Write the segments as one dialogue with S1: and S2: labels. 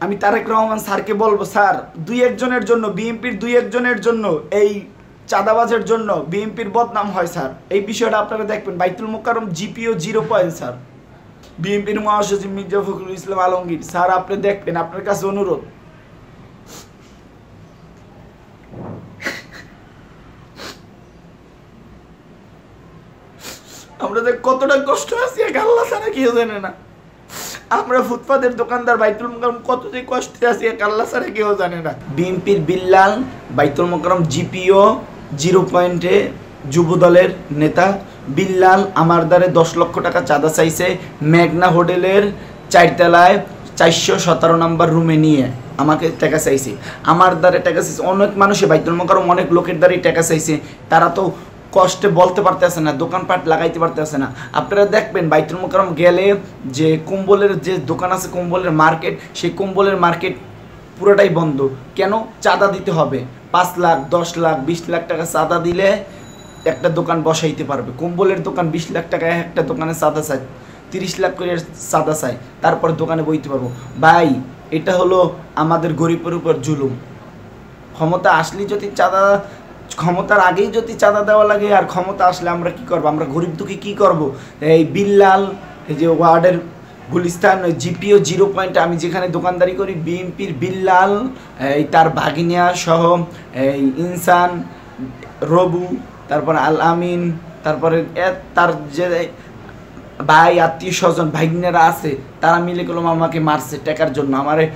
S1: আমি তারেক রহমান স্যারকে বলবো, স্যার দুই একজনের জন্য বিএনপির দুই একজনের জন্য এই চাঁদাবাজের জন্য বিএনপির বদনাম হয় স্যার। এই বিষয়টা আপনারা দেখবেন। বাইতুল মোকাররম জিপিও 0 পয়েন্ট স্যার। বিএনপির মহাসচিব মির্জা ফখরুল ইসলাম আলমগীর স্যার, আপনি দেখবেন, আপনার কাছে অনুরোধ। আমরা যে কতটা কষ্ট আছি এক আল্লাহ ছাড়া কেউ জানে না। আমরা ফুটপাতের দোকানদার বাইতুল মোকাররম কত যে কষ্টে আছি এক আল্লাহ ছাড়া কেউ জানে না। বিএনপির বিল্লাল বাইতুল মোকাররম জিপিও 0 পয়েন্টে যুব দলের নেতা বিল্লাল আমার দ্বারে 10 লক্ষ টাকা চাঁদা চাইছে মেঘনা হোটেলের 4 তলায় 417 নম্বর রুমে নিয়ে আমাকে টাকা চাইছে। আমার দ্বারে টাকা চাইছে অনেক মানুষে, বাইতুল মোকাররম অনেক লোকের দ্বারাই টাকা চাইছে। তারা তো কষ্টে বলতে পারতেছে না, দোকানপাট লাগাইতে পারতেছে না। আপনারা দেখবেন বাইতুল মোকাররম গেলে যে কম্বলের যে দোকান আছে, কম্বলের মার্কেট, সেই কম্বলের মার্কেট পুরোটাই বন্ধ। কেন? চাঁদা দিতে হবে। 5 লাখ 10 লাখ 20 লাখ টাকা চাঁদা দিলে একটা দোকান বসাইতে পারবে। কম্বলের দোকান 20 লাখ টাকা একটা দোকানে চাঁদা চায়, 30 লাখ করে চাঁদা চায়, তারপর দোকানে বইতে পারবো। ভাই, এটা হলো আমাদের গরিবের উপর জুলুম। ক্ষমতা আসলে যদি চাঁদা, ক্ষমতার আগেই যদি চাঁদা দেওয়া লাগে, আর ক্ষমতা আসলে আমরা কি করব? আমরা গরিব দুঃখী কি করব? এই বিল্লাল, এই যে ওয়ার্ডের গুলিস্তান জিপিও 0 পয়েন্টে আমি যেখানে দোকানদারি করি, বিএনপির বিল্লাল, এই তার ভাগিনিয়া সহ এই ইনসান, রবু, তারপরে আল আমিন, তারপরে তার যে ভাই আত্মীয় স্বজন ভাগিনারা আছে, তারা মিলে গেলাম আমাকে মারছে টাকার জন্য। আমারে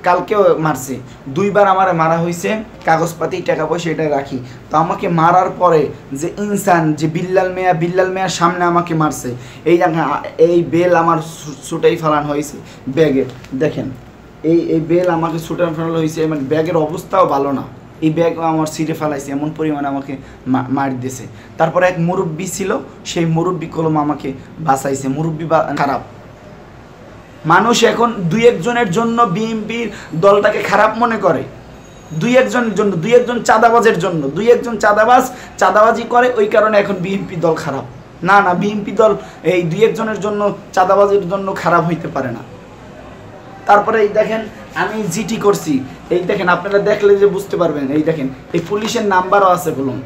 S1: কালকেও মারছে, 2 বার আমারে মারা হয়েছে। কাগজপাতি টাকা পয়সা এটা রাখি। তো আমাকে মারার পরে যে ইনসান, যে বিল্লাল মেয়ার সামনে আমাকে মারছে। এই বেল আমার ছুটাই ফেলানো হয়েছে ব্যাগে। দেখেন, এই বেল আমাকে ছুটাই ফেলানো হয়েছে। মানে ব্যাগের অবস্থাও ভালো না, এই ব্যাগ আমার ছিঁড়ে ফেলাইছে, এমন পরিমাণে আমাকে মার দিয়েছে। তারপরে এক মুরব্বি ছিল, সেই মুরব্বি কলম আমাকে বাঁচাইছে। মুরব্বি খারাপ মানুষ। এখন 2 একজনের জন্য বিএনপির দলটাকে খারাপ মনে করে। 2 একজনের জন্য, 2 একজন চাঁদাবাজের জন্য, 2 একজন চাঁদাবাজি করে, ওই কারণে এখন বিএনপি দল খারাপ। না, বিএনপি দল এই 2 একজনের জন্য, চাঁদাবাজির জন্য খারাপ হইতে পারে না। তারপরে এই দেখেন, আমি জিটি করছি। এই দেখেন, আপনারা দেখলে যে বুঝতে পারবেন। এই দেখেন, এই পুলিশের নাম্বারও আছে বলুন,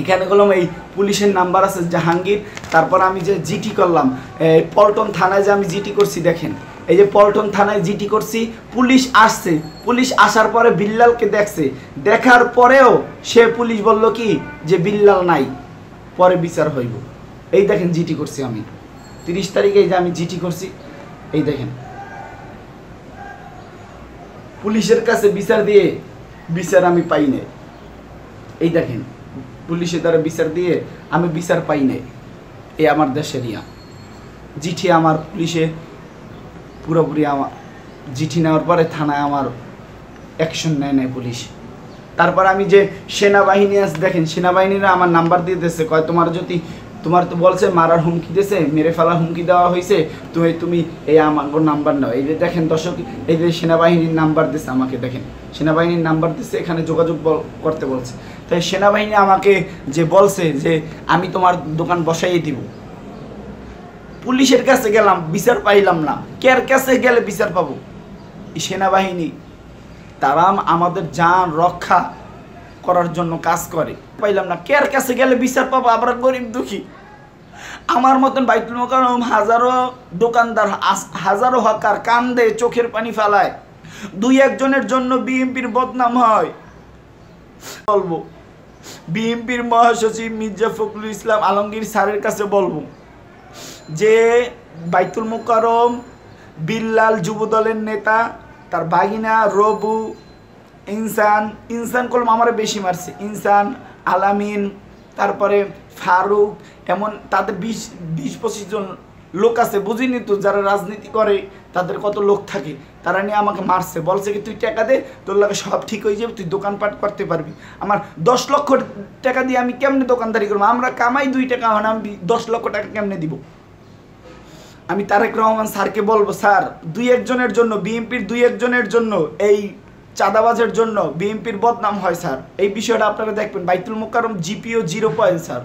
S1: এখানে বললাম এই পুলিশের নাম্বার আছে জাহাঙ্গীর। তারপর আমি যে জিটি করলাম পল্টন থানায়, যে আমি জিটি করছি, দেখেন এই যে পল্টন থানায় জিটি করছি। পুলিশ আসছে, পুলিশ আসার পরে বিল্লালকে দেখছে, দেখার পরেও সে পুলিশ বলল কি যে বিল্লাল নাই, পরে বিচার হইব। এই দেখেন জিটি করছি আমি 30 তারিখে, এই যে আমি জিটি করছি। এই দেখেন, পুলিশের কাছে বিচার আমি পাই নাই। এই দেখেন, পুলিশের দ্বারা বিচার দিয়ে আমি বিচার পাই নাই। এই আমার দেশের জিঠি আমার পুলিশে পুরোপুরি আমার জিঠি নেওয়ার পরে থানায় আমার অ্যাকশন নেয় নাই পুলিশ। তারপর আমি যে সেনাবাহিনী আছে, দেখেন সেনাবাহিনীরা আমার নাম্বার দিয়ে দিয়েছে, কয় তোমার তো বলছে মারার হুমকি দিয়েছে, মেরে ফেলার হুমকি দেওয়া হয়েছে, তুমি এই আমার নাম্বার নাও। এই যে দেখেন দর্শক, এই যে সেনাবাহিনীর নাম্বার দিচ্ছে আমাকে, দেখেন সেনাবাহিনীর নাম্বার দিচ্ছে, এখানে যোগাযোগ করতে বলছে। তাই সেনাবাহিনী আমাকে যে বলছে যে আমি তোমার দোকান বসাইয়ে দিব। পুলিশের কাছে গেলাম, বিচার পাইলাম না। কার কাছে গেলে বিচার পাবো? এই সেনাবাহিনী, তারা আমাদের জান রক্ষা করার জন্য কাজ করে, পাইলাম না। কার কাছে গেলে বিচার পাবো? আমরা গরিব দুঃখী। আমার মতন বাইতুল মোকাররম হাজারো দোকানদার, হাজারো হকার কান্দে, চোখের পানি ফেলায়। 2 একজনের জন্য বিএনপির বদনাম হয়। বলবো বিএনপির মহাসচিব মির্জা ফখরুল ইসলাম আলমগীর স্যারের কাছে বলবো যে বাইতুল মোকাররম বিল্লাল যুব দলের নেতা, তার ভাগিনা রবু, ইনসান কলম আমার বেশি মারছে। ইনসান, আলামিন, তারপরে ফারুক, এমন তাদের 20-25 জন লোক আছে। বুঝিনি তো, যারা রাজনীতি করে তাদের কত লোক থাকে, তারা নিয়ে আমাকে মারছে। বলছে কি তুই টাকা দে, তোর লাগে সব ঠিক হয়ে যাবে, তুই দোকানপাট করতে পারবি। আমার 10 লক্ষ টাকা দিয়ে আমি কেমনে দোকানদারি করবো? আমরা কামাই 2 টাকা, মানে আমি 10 লক্ষ টাকা কেমনে দিব? আমি তারেক রহমান স্যারকে বলবো, স্যার 2 একজনের জন্য বিএনপির 2 একজনের জন্য এই চাঁদাবাজের জন্য বিএনপির বদনাম হয় স্যার। এই বিষয়টা আপনারা দেখবেন। বাইতুল মোকাররম জিপিও 0 পয়েন্ট স্যার।